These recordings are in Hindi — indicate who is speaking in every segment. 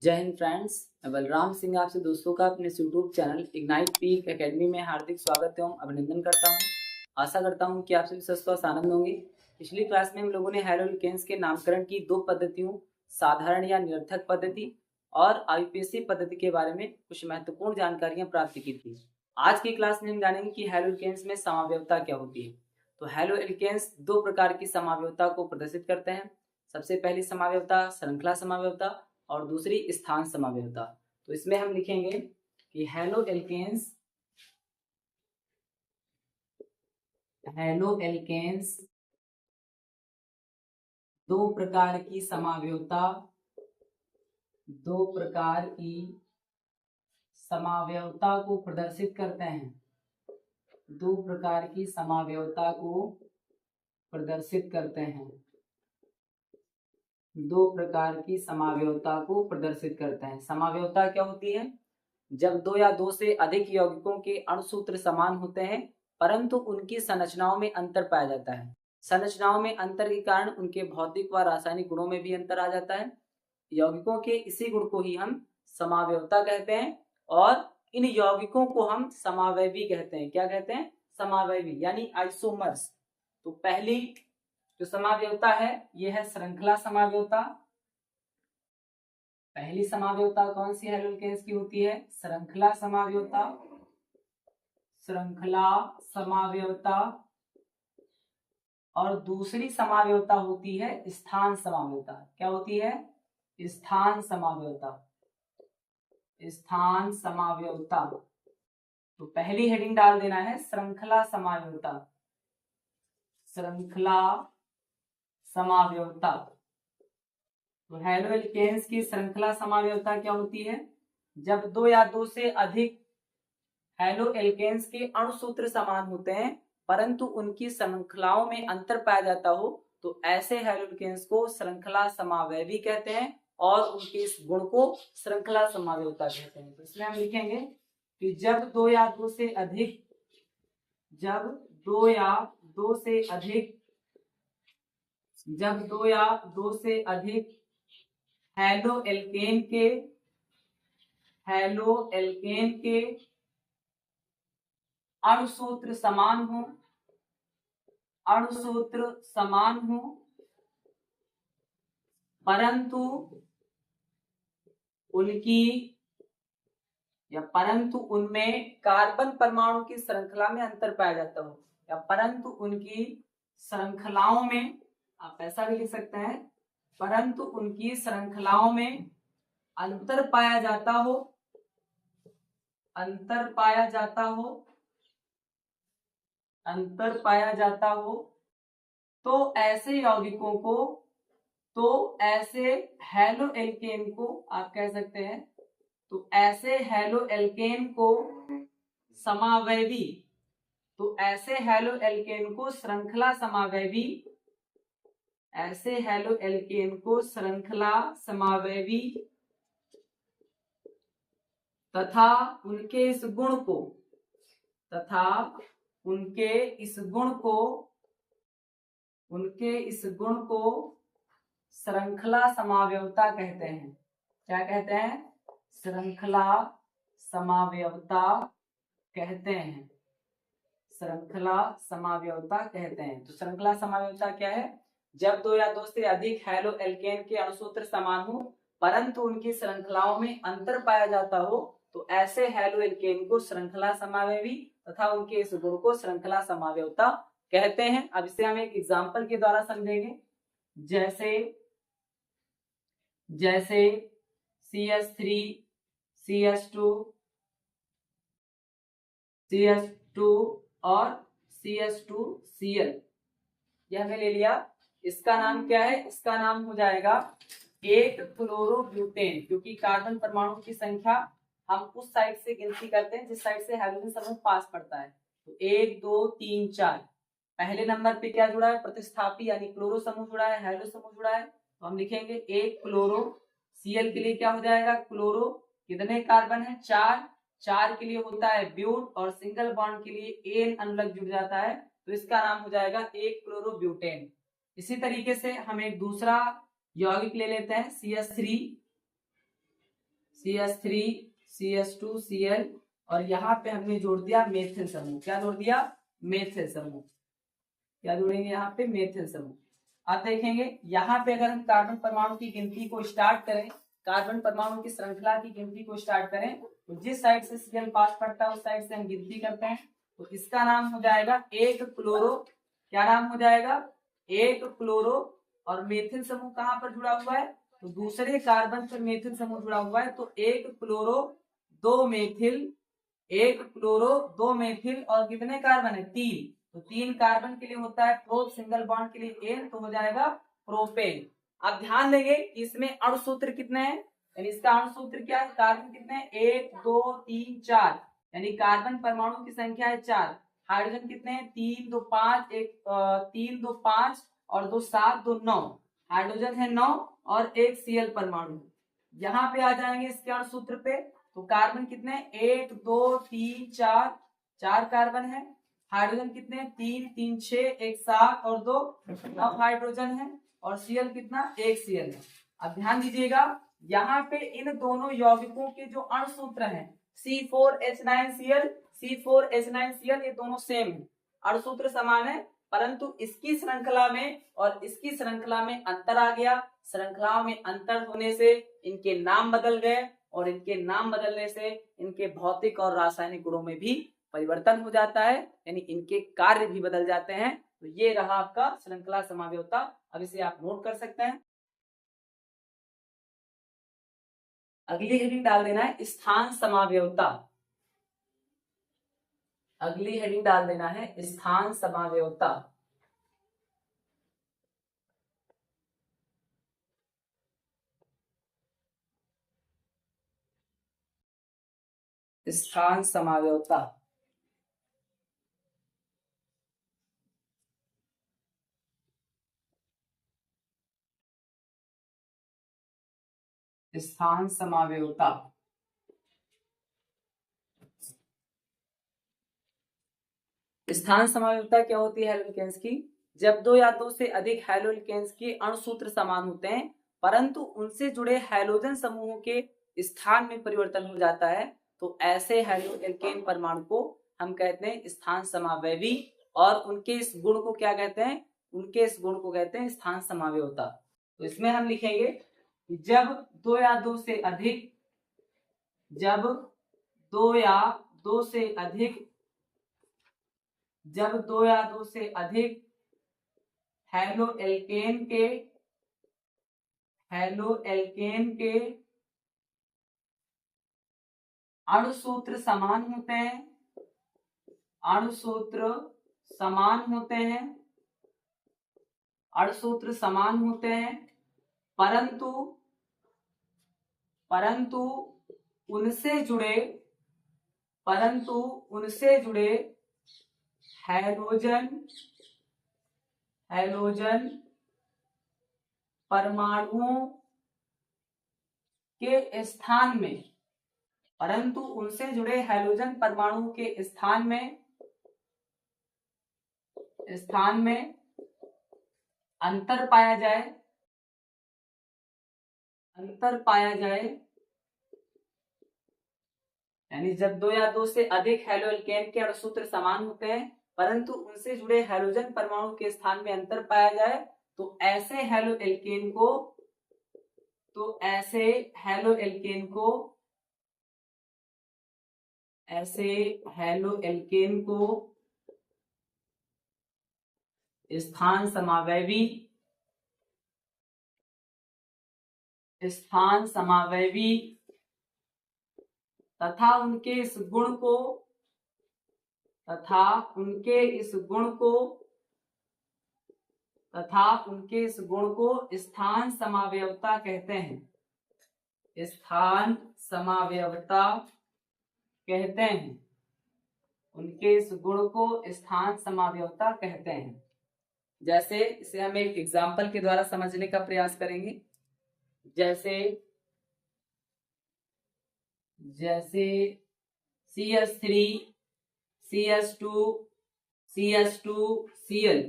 Speaker 1: जय हिंद फ्रेंड्स। मैं बलराम सिंह आपसे दोस्तों का अपने YouTube channel ignite peak academy में हार्दिक स्वागत एवं अभिनंदन करता हूं। आशा करता हूं कि आप सभी स्वस्थ आनंद होंगे। पिछली क्लास में हम लोगों ने हेलोल्केन्स के नामकरण की दो पद्धतियों, साधारण या निरर्थक पद्धति और आईपीएससी पद्धति के बारे में कुछ महत्वपूर्ण जानकारियां प्राप्त की थी। आज की क्लास में हम जानेंगे कि हेलोल्केन्स में समावयवता क्या होती है। तो हेलोल्केन्स दो प्रकार की समावयवता को प्रदर्शित करते हैं। सबसे पहली समावयवता श्रृंखला समावयवता और दूसरी स्थान समावयवता। तो इसमें हम लिखेंगे कि हेलोएल्केन्स दो प्रकार की समावयवता को प्रदर्शित करते हैं। दो प्रकार की समावयवता को प्रदर्शित करते हैं। दो प्रकार की समावयवता को प्रदर्शित करते हैं। समावयवता क्या होती है? जब दो या दो से अधिक यौगिकों के अणुसूत्र समान होते हैं परंतु उनकी संरचनाओं में अंतर पाया जाता है। संरचनाओं में अंतर के कारण उनके भौतिक व रासायनिक गुणों में भी अंतर आ जाता है। यौगिकों के इसी गुण को ही हम समावयवता कहते हैं और इन यौगिकों को हम समावयवी कहते हैं। क्या कहते हैं? समावयवी यानी आइसोमर्स। तो पहली जो समावयवता है यह है श्रृंखला समावयवता। पहली समावयवता कौन सी हेलोल्केन्स की होती है? श्रृंखला समावयवता। श्रृंखला समावयवता। और दूसरी समावयवता होती है स्थान समावयवता। क्या होती है? स्थान समावयवता। स्थान समावयवता। तो पहली हेडिंग डाल देना है श्रृंखला समावयवता। श्रृंखला समावयवता। तो हेलोल्केन्स की श्रृंखला समावयवता क्या होती है? जब दो या दो से अधिक हेलोएल्केन्स के अणुसूत्र समान होते हैं परंतु उनकी श्रृंखलाओं में अंतर पाया जाता हो तो ऐसे हेलोल्केन्स को श्रृंखला समावयवी कहते हैं और उनके इस गुण को श्रृंखला समावयवता कहते हैं। तो इसमें हम लिखेंगे कि जब दो या दो से अधिक हेलोएल्केन के अणुसूत्र समान हो परंतु उनमें कार्बन परमाणु की श्रृंखला में अंतर पाया जाता हो या परंतु उनकी श्रृंखलाओं में, आप ऐसा भी लिख सकते हैं, परंतु उनकी श्रृंखलाओं में अंतर पाया जाता हो तो ऐसे हेलोएल्केन को आप कह सकते हैं, तो ऐसे हेलोएल्केन को समावयवी, तो ऐसे हेलोएल्केन को श्रृंखला समावयवी तथा उनके इस गुण को श्रृंखला समावयवता कहते हैं। क्या कहते हैं? श्रृंखला समावयवता कहते हैं। श्रृंखला समावयवता कहते हैं। तो श्रृंखला समावयवता क्या है? जब दो या दो से अधिक हेलोएल्केन के अणुसूत्र समान हो परंतु उनकी श्रृंखलाओं में अंतर पाया जाता हो तो ऐसे हेलोएल्केन को श्रृंखला समावयवी तथा उनके इस गुण को श्रृंखला समावयवता कहते हैं। अब इसे हम एक एग्जांपल के द्वारा समझेंगे। जैसे CH3 CH2 और CH2Cl, यह हमने ले लिया। इसका नाम क्या है? इसका नाम हो जाएगा 1 क्लोरोब्यूटेन, क्योंकि कार्बन परमाणु की संख्या हम उस साइड से गिनती करते हैं जिस साइड से हाइड्रोजन समूह पास पड़ता है। तो 1 2 3 4, पहले नंबर पे क्या जुड़ा है? प्रतिस्थापी यानी क्लोरो समूह जुड़ा है, हाइड्रो समूह जुड़ा है। तो हम लिखेंगे 1 क्लोरो। Cl के लिए क्या हो जाएगा? क्लोरो। कितने कार्बन है? 4 के लिए होता है ब्यूट और सिंगल बॉन्ड के लिए एन अनुलग जुड़ जाता है, तो इसका नाम हो जाएगा 1 क्लोरोब्यूटेन। इसी तरीके से हम एक दूसरा यौगिक ले लेते हैं CH3 CH3 CH2 Cl और यहाँ पे हमने जोड़ दिया मेथिल समूह। क्या जोड़ दिया? मेथिल समूह। क्या जोड़ेंगे यहाँ पे? मेथिल समूह। अब देखेंगे यहाँ पे अगर हम कार्बन परमाणु की गिनती को स्टार्ट करें, कार्बन परमाणु की श्रृंखला की गिनती को स्टार्ट करें, तो जिस साइड से Cl पास पड़ता है उस साइड से हम गिनती करते हैं। तो इसका नाम हो जाएगा एक क्लोरो, क्या नाम हो जाएगा? एक क्लोरो। और मेथिल समूह कहाँ पर जुड़ा हुआ है? तो दूसरे कार्बन पर मेथिल समूह जुड़ा हुआ है। तो एक क्लोरो दो मेथिल, एक क्लोरो दो मेथिल और कितने कार्बन है? 3। तो 3 कार्बन के लिए होता है प्रोप, सिंगल बॉन्ड के लिए एन, तो हो जाएगा प्रोपेन। अब ध्यान देंगे इसमें अणुसूत्र कितने हैं, यानी इसका अणुसूत्र क्या है? कार्बन कितने हैं? 1 2 3 4, यानी कार्बन परमाणु की संख्या है 4। हाइड्रोजन कितने हैं? 3 2 5, 3 2 5 और 2 7 2 9, हाइड्रोजन है 9 और एक Cl परमाणु। यहाँ पे आ जाएंगे इसके अणुसूत्र पे। तो कार्बन कितने? 1 2 3 4, 4 कार्बन है। हाइड्रोजन कितने? 3 3 6, 1 7 और 2 9 हाइड्रोजन है। और Cl कितना? 1 Cl है। अब ध्यान दीजिएगा यहाँ पे इन दोनों यौगिकों के जो अणुसूत्र हैं C4H9Cl, C4H9Cl, ये दोनों सेम है, अणुसूत्र समान है, परंतु इसकी श्रृंखला में और इसकी श्रृंखला में अंतर आ गया। श्रृंखलाओं में अंतर होने से इनके नाम बदल गए और इनके नाम बदलने से इनके भौतिक और रासायनिक गुणों में भी परिवर्तन हो जाता है, यानी इनके कार्य भी बदल जाते हैं। तो ये रहा आपका श्रृंखला समावयवता। अब इसे आप नोट कर सकते हैं। अगली हेडिंग डाल देना है स्थान समावयवता। अगली हेडिंग डाल देना है स्थान समावयवता। स्थान समावयवता। स्थान समावयवता। स्थान समावयवता क्या होती है हैलोएल्केन्स की? जब दो या दो से अधिक हैलोएल्केन्स के अणुसूत्र समान होते हैं परंतु उनसे जुड़े हैलोजन समूहों के स्थान में परिवर्तन हो जाता है, तो ऐसे हैलोएल्केन परमाणु को हम कहते हैं स्थान समावयवी। और उनके इस गुण को क्या कहते हैं? उनके इस गुण को कहते हैं स्थान समावयवता। तो इसमें हम लिखेंगे जब दो या दो से अधिक, जब दो या दो से अधिक, जब दो या दो से अधिक हैलोएल्केन के अणुसूत्र समान होते हैं, अणुसूत्र समान होते हैं, अणुसूत्र समान होते हैं, परंतु उनसे जुड़े हैलोजन परमाणुओं के स्थान में, परंतु उनसे जुड़े हैलोजन परमाणु के स्थान में अंतर पाया जाए, यानी जब दो या दो से अधिक हैलोएल्केन के अणुसूत्र समान होते हैं परंतु उनसे जुड़े हैलोजन परमाणु के स्थान में अंतर पाया जाए, तो ऐसे हैलोएल्केन को स्थान समावयवी तथा उनके इस गुण को स्थान समावयवता कहते हैं। स्थान समावयवता कहते हैं, उनके इस गुण को स्थान समावयवता कहते हैं। जैसे इसे हम एक एग्जाम्पल के द्वारा समझने का प्रयास करेंगे। जैसे CH3 CH2 CH2 Cl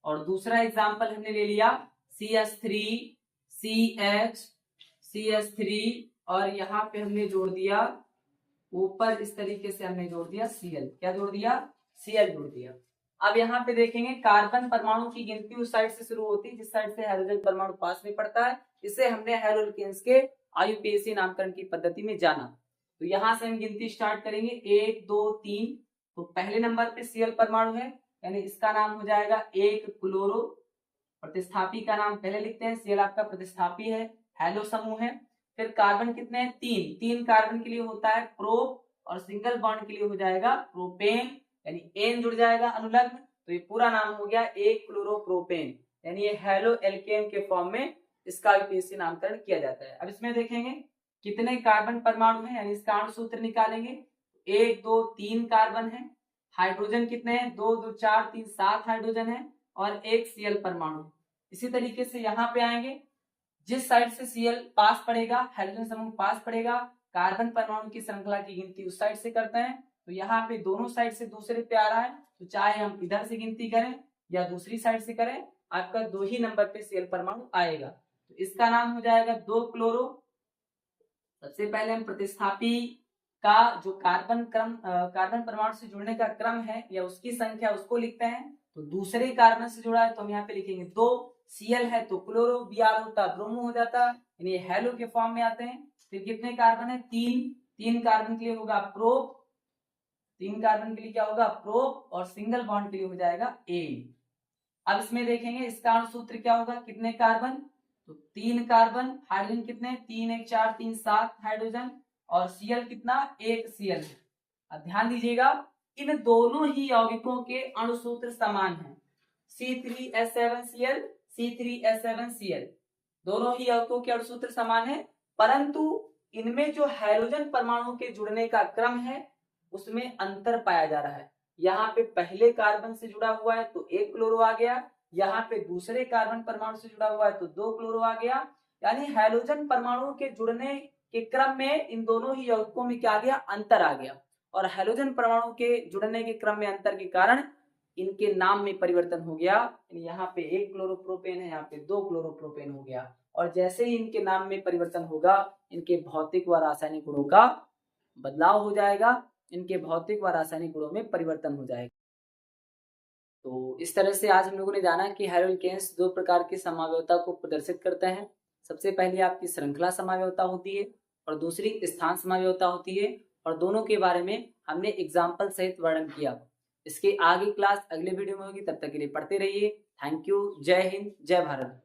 Speaker 1: और दूसरा एग्जाम्पल हमने ले लिया CH3 CH CH3 और यहाँ पे हमने जोड़ दिया ऊपर इस तरीके से हमने जोड़ दिया Cl। क्या जोड़ दिया? Cl जोड़ दिया। अब यहाँ पे देखेंगे कार्बन परमाणु की गिनती उस साइड से शुरू होती है जिस साइड से हाइड्रोजन परमाणु पास में पड़ता है। इसे हमने हैलोल्केन्स के IUPAC नामकरण की पद्धति में जाना। तो यहाँ से हम गिनती स्टार्ट करेंगे 1 2 3। तो पहले नंबर पे Cl परमाणु है, यानी इसका नाम हो जाएगा 1 क्लोरो। प्रतिस्थापी का नाम पहले लिखते हैं, Cl आपका प्रतिस्थापी है, हैलो समूह है। फिर कार्बन कितने हैं? 3 कार्बन के लिए होता है प्रोप, और सिंगल बॉन्ड के लिए हो जाएगा प्रोपेन, यानी एन जुड़ जाएगा अनुलग्न। तो ये पूरा नाम हो गया 1 क्लोरोप्रोपेन, यानी ये हैलो एल्केन के फॉर्म में इसका IUPAC नामकरण किया जाता है। अब इसमें देखेंगे कितने कार्बन परमाणु हैं, यानी इसका अणु सूत्र निकालेंगे। 1 2 3 कार्बन है। हाइड्रोजन कितने हैं? 2 2 4 3 7 हाइड्रोजन है और 1 Cl परमाणु। इसी तरीके से यहाँ पे आएंगे, जिस साइड से Cl पास पड़ेगा, हाइड्रोजन समूह पास पड़ेगा, कार्बन परमाणु की श्रृंखला की गिनती उस साइड से करते हैं। तो यहाँ पे दोनों साइड से दूसरे पे आ रहा है, तो चाहे हम इधर से गिनती करें या दूसरी साइड से करें, आपका 2 ही नंबर पे Cl परमाणु आएगा। तो इसका नाम हो जाएगा 2 क्लोरो। सबसे पहले हम प्रतिस्थापी का जो कार्बन परमाणु से जुड़ने का क्रम है या उसकी संख्या उसको लिखते हैं। तो दूसरे कार्बन से जुड़ा है तो हम यहाँ पे लिखेंगे 2। Cl है तो क्लोरो, Br होता ब्रोमो हो जाता, यानी हैलो के फॉर्म में आते हैं। फिर कितने कार्बन है? 3 कार्बन के लिए होगा प्रोप, 3 कार्बन के लिए क्या होगा? प्रोप, और सिंगल बॉन्ड के लिए हो जाएगा एन। अब इसमें देखेंगे इसका अणु सूत्र क्या होगा, कितने कार्बन? तो 3 कार्बन, हाइड्रोजन कितने? 3 1 4 3 7 हाइड्रोजन, और Cl कितना? 1 Cl। अब ध्यान दीजिएगा, इन दोनों ही यौगिकों के अणु सूत्र समान हैं, C3H7Cl C3H7Cl, दोनों ही यौगिकों के अणु सूत्र समान है, परंतु इनमें जो हाइड्रोजन परमाणु के जुड़ने का क्रम है उसमें अंतर पाया जा रहा है। यहाँ पे पहले कार्बन से जुड़ा हुआ है तो 1 क्लोरो आ गया, यहाँ पे दूसरे कार्बन परमाणु से जुड़ा हुआ है तो 2 क्लोरो आ गया, यानी हाइड्रोजन परमाणु के जुड़ने के क्रम में इन दोनों ही यौगिकों में क्या आ गया? अंतर आ गया। और हाइड्रोजन परमाणु के जुड़ने के क्रम में अंतर के कारण इनके नाम में परिवर्तन हो गया। यहाँ पे 1 क्लोरोप्रोपेन है, यहाँ पे 2 क्लोरोप्रोपेन हो गया। और जैसे ही इनके नाम में परिवर्तन होगा, इनके भौतिक व रासायनिक गुणों का बदलाव हो जाएगा, इनके भौतिक व रासायनिक गुणों में परिवर्तन हो जाएगा। तो इस तरह से आज हम लोगों ने जाना कि हैलोल्केन्स 2 प्रकार की समावयवता को प्रदर्शित करते हैं। सबसे पहले आपकी श्रृंखला समावयवता होती है और दूसरी स्थान समावयवता होती है, और दोनों के बारे में हमने एग्जाम्पल सहित वर्णन किया। इसके आगे क्लास अगले वीडियो में होगी, तब तक के लिए पढ़ते रहिए। Thank you. जय हिंद, जय भारत।